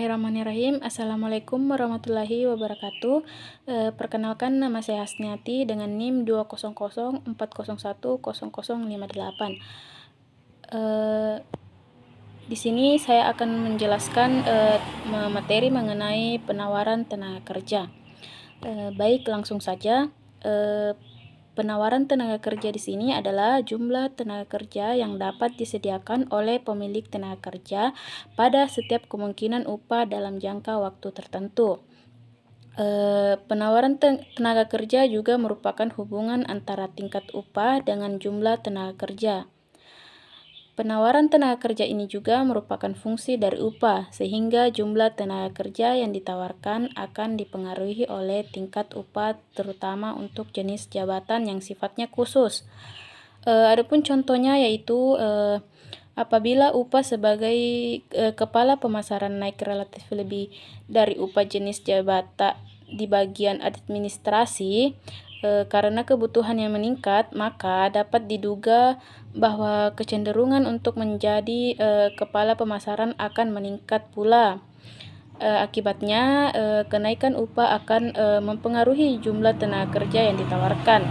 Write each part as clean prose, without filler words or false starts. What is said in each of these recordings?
Bismillahirrahmanirrahim. Assalamualaikum warahmatullahi wabarakatuh. Perkenalkan, nama saya Hasniati dengan NIM 20040010058. Di sini saya akan menjelaskan materi mengenai penawaran tenaga kerja. Baik, langsung saja. Penawaran tenaga kerja di sini adalah jumlah tenaga kerja yang dapat disediakan oleh pemilik tenaga kerja pada setiap kemungkinan upah dalam jangka waktu tertentu. Penawaran tenaga kerja juga merupakan hubungan antara tingkat upah dengan jumlah tenaga kerja. Penawaran tenaga kerja ini juga merupakan fungsi dari upah, sehingga jumlah tenaga kerja yang ditawarkan akan dipengaruhi oleh tingkat upah, terutama untuk jenis jabatan yang sifatnya khusus. Adapun contohnya yaitu apabila upah sebagai kepala pemasaran naik relatif lebih dari upah jenis jabatan di bagian administrasi, karena kebutuhan yang meningkat, maka dapat diduga bahwa kecenderungan untuk menjadi kepala pemasaran akan meningkat pula. Akibatnya, kenaikan upah akan mempengaruhi jumlah tenaga kerja yang ditawarkan.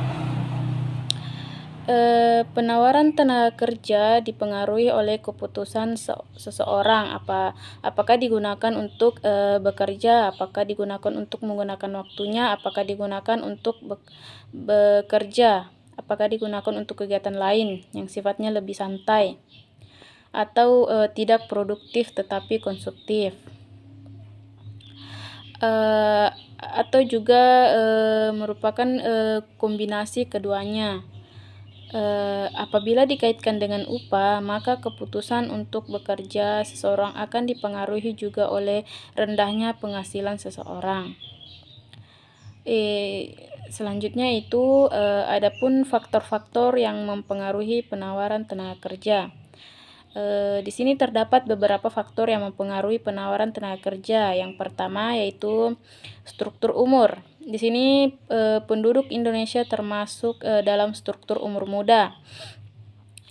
Penawaran tenaga kerja dipengaruhi oleh keputusan seseorang, apakah digunakan untuk bekerja, apakah digunakan untuk menggunakan waktunya, apakah digunakan untuk bekerja, apakah digunakan untuk kegiatan lain yang sifatnya lebih santai, atau tidak produktif tetapi konsumtif. Atau juga merupakan kombinasi keduanya. Apabila dikaitkan dengan upah, maka keputusan untuk bekerja seseorang akan dipengaruhi juga oleh rendahnya penghasilan seseorang. Selanjutnya itu adapun faktor-faktor yang mempengaruhi penawaran tenaga kerja. Di sini terdapat beberapa faktor yang mempengaruhi penawaran tenaga kerja. Yang pertama yaitu struktur umur. Di sini penduduk Indonesia termasuk dalam struktur umur muda.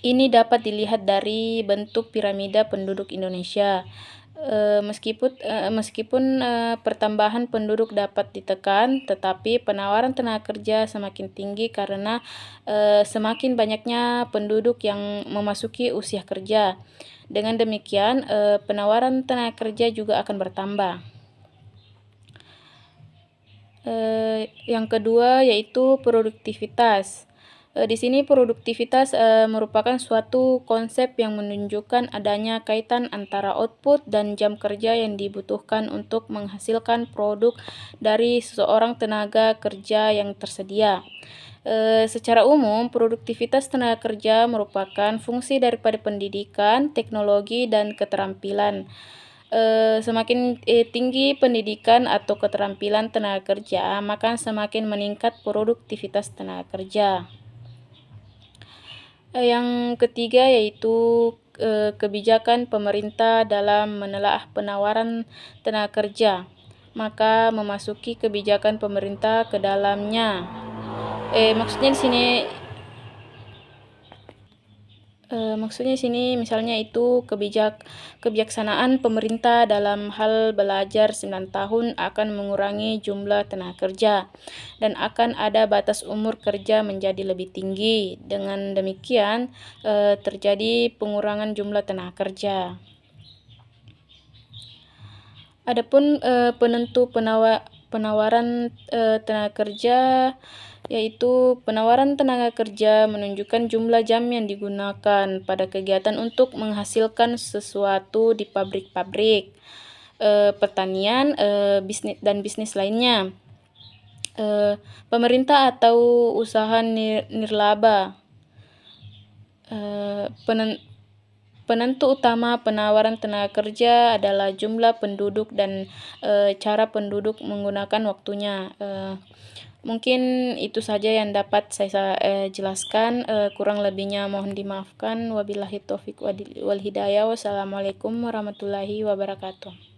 Ini dapat dilihat dari bentuk piramida penduduk Indonesia. Meskipun pertambahan penduduk dapat ditekan, tetapi penawaran tenaga kerja semakin tinggi karena semakin banyaknya penduduk yang memasuki usia kerja. Dengan demikian, penawaran tenaga kerja juga akan bertambah. Yang kedua yaitu produktivitas. Di sini produktivitas merupakan suatu konsep yang menunjukkan adanya kaitan antara output dan jam kerja yang dibutuhkan untuk menghasilkan produk dari seseorang tenaga kerja yang tersedia. Secara umum, produktivitas tenaga kerja merupakan fungsi daripada pendidikan, teknologi, dan keterampilan. Semakin tinggi pendidikan atau keterampilan tenaga kerja, maka semakin meningkat produktivitas tenaga kerja. Yang ketiga yaitu kebijakan pemerintah dalam menelaah penawaran tenaga kerja, maka memasuki kebijakan pemerintah ke dalamnya. Maksudnya di sini misalnya itu kebijaksanaan pemerintah dalam hal belajar 9 tahun akan mengurangi jumlah tenaga kerja dan akan ada batas umur kerja menjadi lebih tinggi. Dengan demikian terjadi pengurangan jumlah tenaga kerja. Adapun penentu penawaran tenaga kerja yaitu penawaran tenaga kerja menunjukkan jumlah jam yang digunakan pada kegiatan untuk menghasilkan sesuatu di pabrik-pabrik, pertanian, bisnis lainnya, pemerintah atau usaha nirlaba. Penentu utama penawaran tenaga kerja adalah jumlah penduduk dan cara penduduk menggunakan waktunya. Mungkin itu saja yang dapat saya jelaskan. Kurang lebihnya mohon dimaafkan. Wabillahi taufiq wal hidayah. Wassalamualaikum warahmatullahi wabarakatuh.